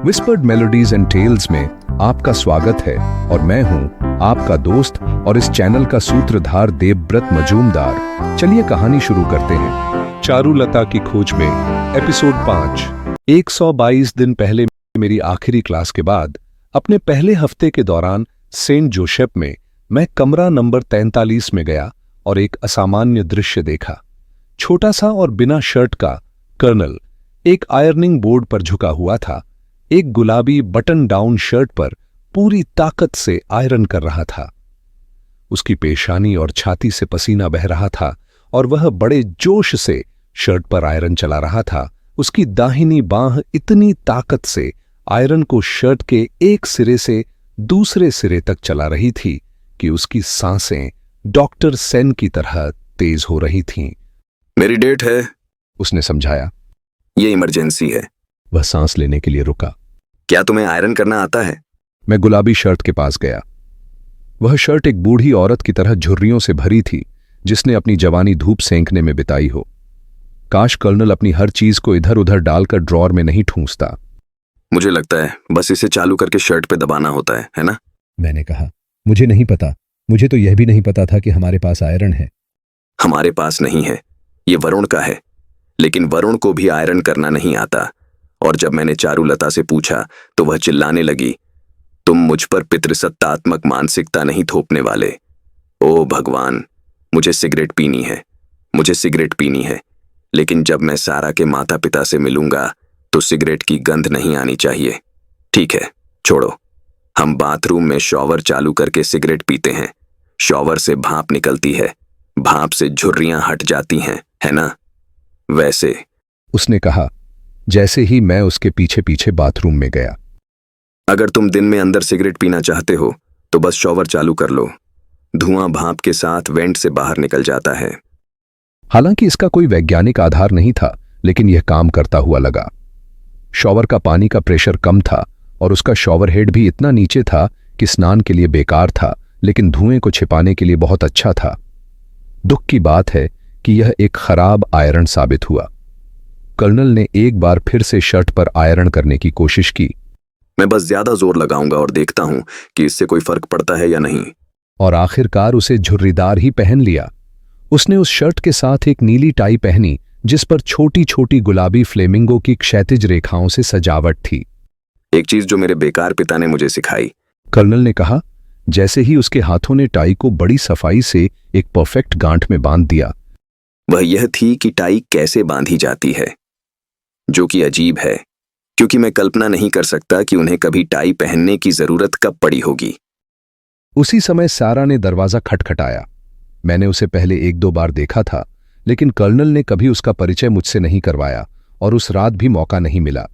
Whispered melodies and tales में आपका स्वागत है और मैं हूं आपका दोस्त और इस चैनल का सूत्रधार देवव्रत मजूमदार। चलिए कहानी शुरू करते हैं। चारुलता की खोज में एपिसोड 5। 122 दिन पहले मेरी आखिरी क्लास के बाद अपने पहले हफ्ते के दौरान सेंट जोसेफ में मैं कमरा नंबर 43 में गया और एक असामान्य दृश्य देखा। छोटा सा और बिना शर्ट का कर्नल एक आयरनिंग बोर्ड पर झुका हुआ था। एक गुलाबी बटन डाउन शर्ट पर पूरी ताकत से आयरन कर रहा था। उसकी पेशानी और छाती से पसीना बह रहा था और वह बड़े जोश से शर्ट पर आयरन चला रहा था। उसकी दाहिनी बांह इतनी ताकत से आयरन को शर्ट के एक सिरे से दूसरे सिरे तक चला रही थी कि उसकी सांसें डॉक्टर सेन की तरह तेज हो रही थीं। मेरी डेट है, उसने समझाया। ये इमरजेंसी है। वह सांस लेने के लिए रुका। क्या तुम्हें आयरन करना आता है? मैं गुलाबी शर्ट के पास गया। वह शर्ट एक बूढ़ी औरत की तरह झुर्रियों से भरी थी जिसने अपनी जवानी धूप सेंकने में बिताई हो। काश कर्नल अपनी हर चीज को इधर उधर डालकर ड्रॉर में नहीं ठूंसता। मुझे लगता है बस इसे चालू करके शर्ट पे दबाना होता है ना? मैंने कहा, मुझे नहीं पता। मुझे तो यह भी नहीं पता था कि हमारे पास आयरन है। हमारे पास नहीं है, ये वरुण का है। लेकिन वरुण को भी आयरन करना नहीं आता। और जब मैंने चारुलता से पूछा तो वह चिल्लाने लगी, तुम मुझ पर पितृसत्तात्मक मानसिकता नहीं थोपने वाले। ओ भगवान, मुझे सिगरेट पीनी है, मुझे सिगरेट पीनी है। लेकिन जब मैं सारा के माता पिता से मिलूंगा तो सिगरेट की गंध नहीं आनी चाहिए। ठीक है, छोड़ो। हम बाथरूम में शॉवर चालू करके सिगरेट पीते हैं। शॉवर से भाप निकलती है, भाप से झुर्रियां हट जाती हैं, है ना? वैसे, उसने कहा जैसे ही मैं उसके पीछे पीछे बाथरूम में गया। अगर तुम दिन में अंदर सिगरेट पीना चाहते हो तो बस शॉवर चालू कर लो। धुआं भाप के साथ वेंट से बाहर निकल जाता है। हालांकि इसका कोई वैज्ञानिक आधार नहीं था, लेकिन यह काम करता हुआ लगा। शॉवर का पानी का प्रेशर कम था और उसका शॉवर हेड भी इतना नीचे था कि स्नान के लिए बेकार था, लेकिन धुएं को छिपाने के लिए बहुत अच्छा था। दुख की बात है कि यह एक खराब आयरन साबित हुआ। कर्नल ने एक बार फिर से शर्ट पर आयरन करने की कोशिश की। मैं बस ज्यादा जोर लगाऊंगा और देखता हूं कि इससे कोई फर्क पड़ता है या नहीं। और आखिरकार उसे झुर्रीदार ही पहन लिया। उसने उस शर्ट के साथ एक नीली टाई पहनी जिस पर छोटी छोटी गुलाबी फ्लेमिंगो की क्षैतिज रेखाओं से सजावट थी। एक चीज जो मेरे बेकार पिता ने मुझे सिखाई, कर्नल ने कहा, जैसे ही उसके हाथों ने टाई को बड़ी सफाई से एक परफेक्ट गांठ में बांध दिया। वह यह थी कि टाई कैसे बांधी जाती है, जो कि अजीब है क्योंकि मैं कल्पना नहीं कर सकता कि उन्हें कभी टाई पहनने की जरूरत कब पड़ी होगी। उसी समय सारा ने दरवाजा खटखटाया। मैंने उसे पहले एक दो बार देखा था, लेकिन कर्नल ने कभी उसका परिचय मुझसे नहीं करवाया और उस रात भी मौका नहीं मिला।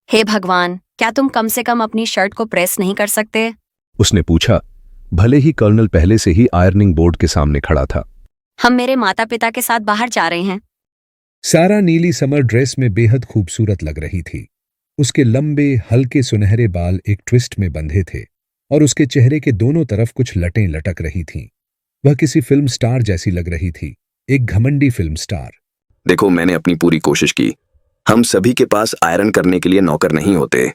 हे भगवान, क्या तुम कम से कम अपनी शर्ट को प्रेस नहीं कर सकते? उसने पूछा, भले ही कर्नल पहले से ही आयरनिंग बोर्ड के सामने खड़ा था। हम मेरे माता पिता के साथ बाहर जा रहे हैं। सारा नीली समर ड्रेस में बेहद खूबसूरत लग रही थी। उसके लंबे हल्के सुनहरे बाल एक ट्विस्ट में बंधे थे और उसके चेहरे के दोनों तरफ कुछ लटें लटक रही थीं। वह किसी फिल्म स्टार जैसी लग रही थी, एक घमंडी फिल्म स्टार। देखो, मैंने अपनी पूरी कोशिश की। हम सभी के पास आयरन करने के लिए नौकर नहीं होते।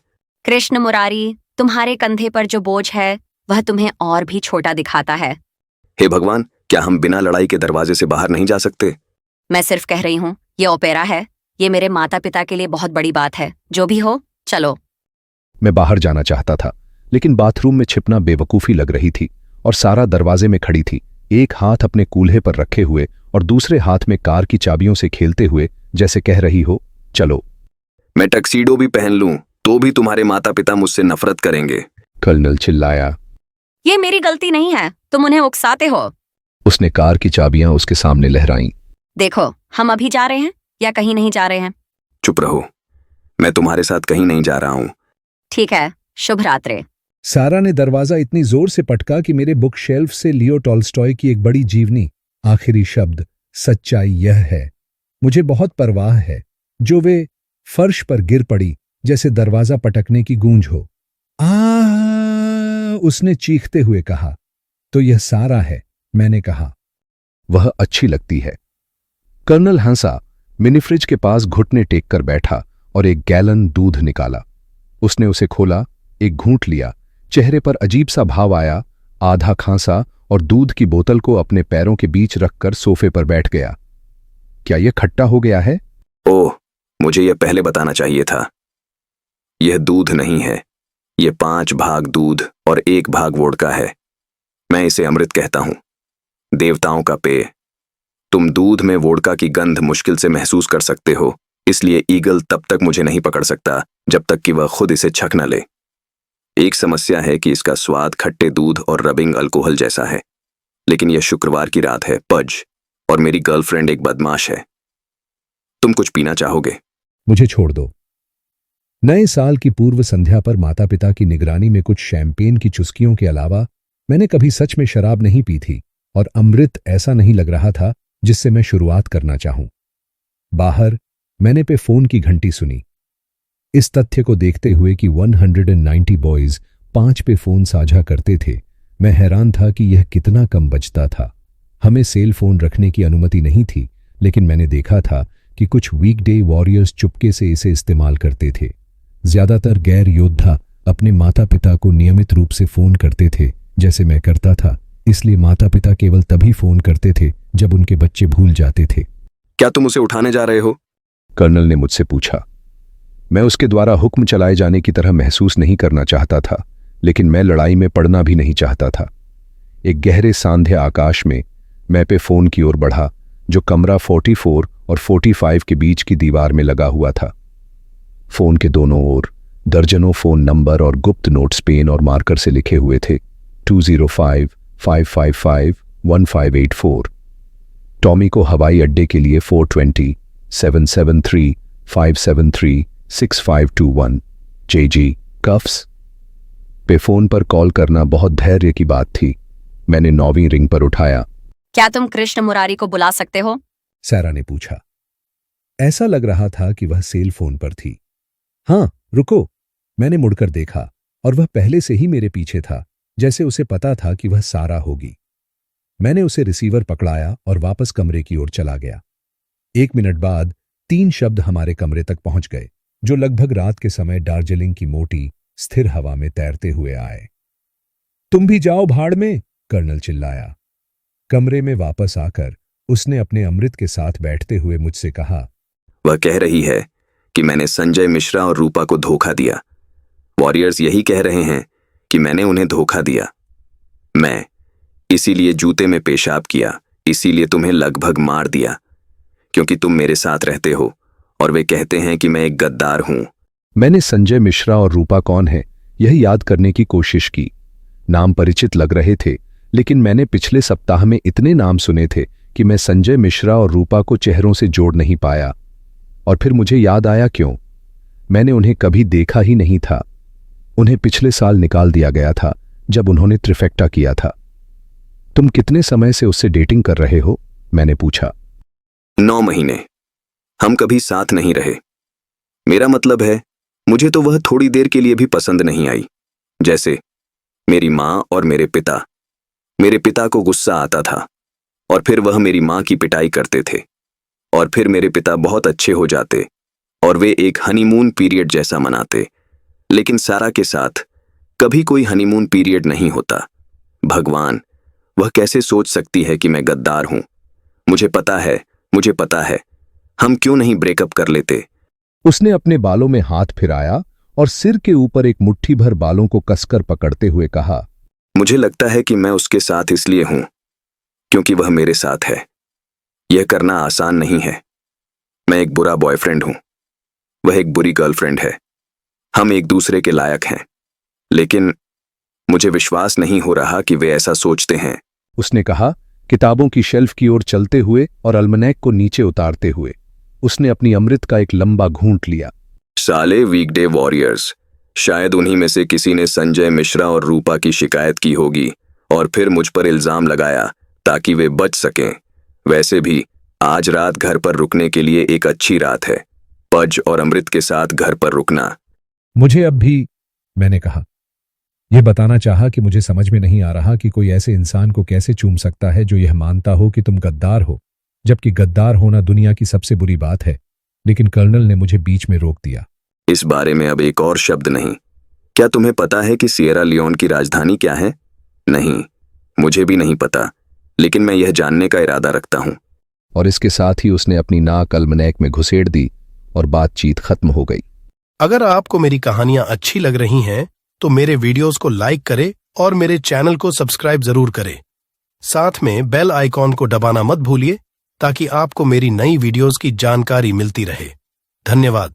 कृष्ण मुरारी, तुम्हारे कंधे पर जो बोझ है वह तुम्हें और भी छोटा दिखाता है। हे भगवान, क्या हम बिना लड़ाई के दरवाजे से बाहर नहीं जा सकते? मैं सिर्फ कह रही हूँ, ये ओपेरा है। ये मेरे माता पिता के लिए बहुत बड़ी बात है। जो भी हो, चलो। मैं बाहर जाना चाहता था, लेकिन बाथरूम में छिपना बेवकूफी लग रही थी और सारा दरवाजे में खड़ी थी, एक हाथ अपने कूल्हे पर रखे हुए और दूसरे हाथ में कार की चाबियों से खेलते हुए, जैसे कह रही हो, चलो। मैं टक्सीडो भी पहन लूं तो भी तुम्हारे माता पिता मुझसे नफरत करेंगे। कर्नल चिल्लाया। ये मेरी गलती नहीं है, तुम उन्हें उकसाते हो। उसने कार की चाबियां उसके सामने लहराईं। देखो, हम अभी जा रहे हैं या कहीं नहीं जा रहे हैं? चुप रहो, मैं तुम्हारे साथ कहीं नहीं जा रहा हूं। ठीक है, शुभ रात्रि। सारा ने दरवाजा इतनी जोर से पटका कि मेरे बुक शेल्फ से लियो टॉल्स्टॉय की एक बड़ी जीवनी, आखिरी शब्द, सच्चाई यह है, मुझे बहुत परवाह है, जो वे फर्श पर गिर पड़ी जैसे दरवाजा पटकने की गूंज हो। उसने चीखते हुए कहा। तो यह सारा है, मैंने कहा। वह अच्छी लगती है। कर्नल हंसा, मिनी फ्रिज के पास घुटने टेक कर बैठा और एक गैलन दूध निकाला। उसने उसे खोला, एक घूंट लिया, चेहरे पर अजीब सा भाव आया, आधा खांसा और दूध की बोतल को अपने पैरों के बीच रखकर सोफे पर बैठ गया। क्या यह खट्टा हो गया है? ओह, मुझे यह पहले बताना चाहिए था। यह दूध नहीं है, यह 5 भाग दूध और 1 भाग वोडका है। मैं इसे अमृत कहता हूं, देवताओं का पेय। तुम दूध में वोडका की गंध मुश्किल से महसूस कर सकते हो, इसलिए ईगल तब तक मुझे नहीं पकड़ सकता जब तक कि वह खुद इसे छक न ले। एक समस्या है कि इसका स्वाद खट्टे दूध और रबिंग अल्कोहल जैसा है। लेकिन यह शुक्रवार की रात है, पज, और मेरी गर्लफ्रेंड एक बदमाश है। तुम कुछ पीना चाहोगे? मुझे छोड़ दो। नए साल की पूर्व संध्या पर माता पिता की निगरानी में कुछ शैंपेन की चुस्कियों के अलावा मैंने कभी सच में शराब नहीं पी थी, और अमृत ऐसा नहीं लग रहा था जिससे मैं शुरुआत करना चाहूं। बाहर मैंने पे फोन की घंटी सुनी। इस तथ्य को देखते हुए कि 190 बॉयज 5 पे फोन साझा करते थे, मैं हैरान था कि यह कितना कम बजता था। हमें सेल फोन रखने की अनुमति नहीं थी, लेकिन मैंने देखा था कि कुछ वीकडे वॉरियर्स चुपके से इसे इस्तेमाल करते थे। ज्यादातर गैर योद्धा अपने माता पिता को नियमित रूप से फोन करते थे, जैसे मैं करता था, इसलिए माता पिता केवल तभी फोन करते थे जब उनके बच्चे भूल जाते थे। क्या तुम उसे उठाने जा रहे हो? कर्नल ने मुझसे पूछा। मैं उसके द्वारा हुक्म चलाए जाने की तरह महसूस नहीं करना चाहता था, लेकिन मैं लड़ाई में पड़ना भी नहीं चाहता था। एक गहरे सांध्य आकाश में मैं पे फोन की ओर बढ़ा, जो कमरा 44 और 45 के बीच की दीवार में लगा हुआ था। फोन के दोनों ओर दर्जनों फोन नंबर और गुप्त नोट्स पेन और मार्कर से लिखे हुए थे। 205 555 1584। टॉमी को हवाई अड्डे के लिए 420 773 573 6521। जेजी कफ्स। पे फोन पर कॉल करना बहुत धैर्य की बात थी। मैंने 9वीं रिंग पर उठाया। क्या तुम कृष्ण मुरारी को बुला सकते हो? सैरा ने पूछा। ऐसा लग रहा था कि वह सेल फोन पर थी। हाँ, रुको। मैंने मुड़कर देखा और वह पहले से ही मेरे पीछे था, जैसे उसे पता था कि वह सारा होगी। मैंने उसे रिसीवर पकड़ाया और वापस कमरे की ओर चला गया। 1 मिनट बाद 3 शब्द हमारे कमरे तक पहुंच गए, जो लगभग रात के समय दार्जिलिंग की मोटी स्थिर हवा में तैरते हुए आए। तुम भी जाओ भाड़ में, कर्नल चिल्लाया। कमरे में वापस आकर उसने अपने अमृत के साथ बैठते हुए मुझसे कहा, वह कह रही है कि मैंने संजय मिश्रा और रूपा को धोखा दिया। वॉरियर्स यही कह रहे हैं कि मैंने उन्हें धोखा दिया। मैं इसीलिए जूते में पेशाब किया, इसीलिए तुम्हें लगभग मार दिया, क्योंकि तुम मेरे साथ रहते हो और वे कहते हैं कि मैं एक गद्दार हूं। मैंने संजय मिश्रा और रूपा कौन है यह याद करने की कोशिश की। नाम परिचित लग रहे थे, लेकिन मैंने पिछले सप्ताह में इतने नाम सुने थे कि मैं संजय मिश्रा और रूपा को चेहरों से जोड़ नहीं पाया। और फिर मुझे याद आया क्यों। मैंने उन्हें कभी देखा ही नहीं था। उन्हें पिछले साल निकाल दिया गया था जब उन्होंने त्रिफेक्टा किया था। तुम कितने समय से उससे डेटिंग कर रहे हो? मैंने पूछा। 9 महीने। हम कभी साथ नहीं रहे। मेरा मतलब है, मुझे तो वह थोड़ी देर के लिए भी पसंद नहीं आई। जैसे मेरी माँ और मेरे पिता। मेरे पिता को गुस्सा आता था और फिर वह मेरी माँ की पिटाई करते थे, और फिर मेरे पिता बहुत अच्छे हो जाते और वे एक हनीमून पीरियड जैसा मनाते। लेकिन सारा के साथ कभी कोई हनीमून पीरियड नहीं होता। भगवान, वह कैसे सोच सकती है कि मैं गद्दार हूं? मुझे पता है। हम क्यों नहीं ब्रेकअप कर लेते? उसने अपने बालों में हाथ फिराया और सिर के ऊपर एक मुट्ठी भर बालों को कसकर पकड़ते हुए कहा, मुझे लगता है कि मैं उसके साथ इसलिए हूं क्योंकि वह मेरे साथ है। यह करना आसान नहीं है। मैं एक बुरा बॉयफ्रेंड हूं, वह एक बुरी गर्लफ्रेंड है। हम एक दूसरे के लायक हैं, लेकिन मुझे विश्वास नहीं हो रहा कि वे ऐसा सोचते हैं। उसने कहा, किताबों की शेल्फ की ओर चलते हुए और अलमनैक को नीचे उतारते हुए। उसने अपनी अमृत का एक लंबा घूंट लिया। साले वीकडे वॉरियर्स, शायद उन्हीं में से किसी ने संजय मिश्रा और रूपा की शिकायत की होगी और फिर मुझ पर इल्जाम लगाया ताकि वे बच सकें। वैसे भी आज रात घर पर रुकने के लिए एक अच्छी रात है। पज और अमृत के साथ घर पर रुकना। मुझे अब भी, मैंने कहा। यह बताना चाहा कि मुझे समझ में नहीं आ रहा कि कोई ऐसे इंसान को कैसे चूम सकता है जो यह मानता हो कि तुम गद्दार हो, जबकि गद्दार होना दुनिया की सबसे बुरी बात है। लेकिन कर्नल ने मुझे बीच में रोक दिया। इस बारे में अब एक और शब्द नहीं। क्या तुम्हें पता है कि सिएरा लियोन की राजधानी क्या है? नहीं, मुझे भी नहीं पता, लेकिन मैं यह जानने का इरादा रखता हूं। और इसके साथ ही उसने अपनी नाक अल्मनैक में घुसेड़ दी और बातचीत खत्म हो गई। अगर आपको मेरी कहानियां अच्छी लग रही हैं तो मेरे वीडियोस को लाइक करें और मेरे चैनल को सब्सक्राइब जरूर करें। साथ में बेल आइकॉन को दबाना मत भूलिए ताकि आपको मेरी नई वीडियोस की जानकारी मिलती रहे। धन्यवाद।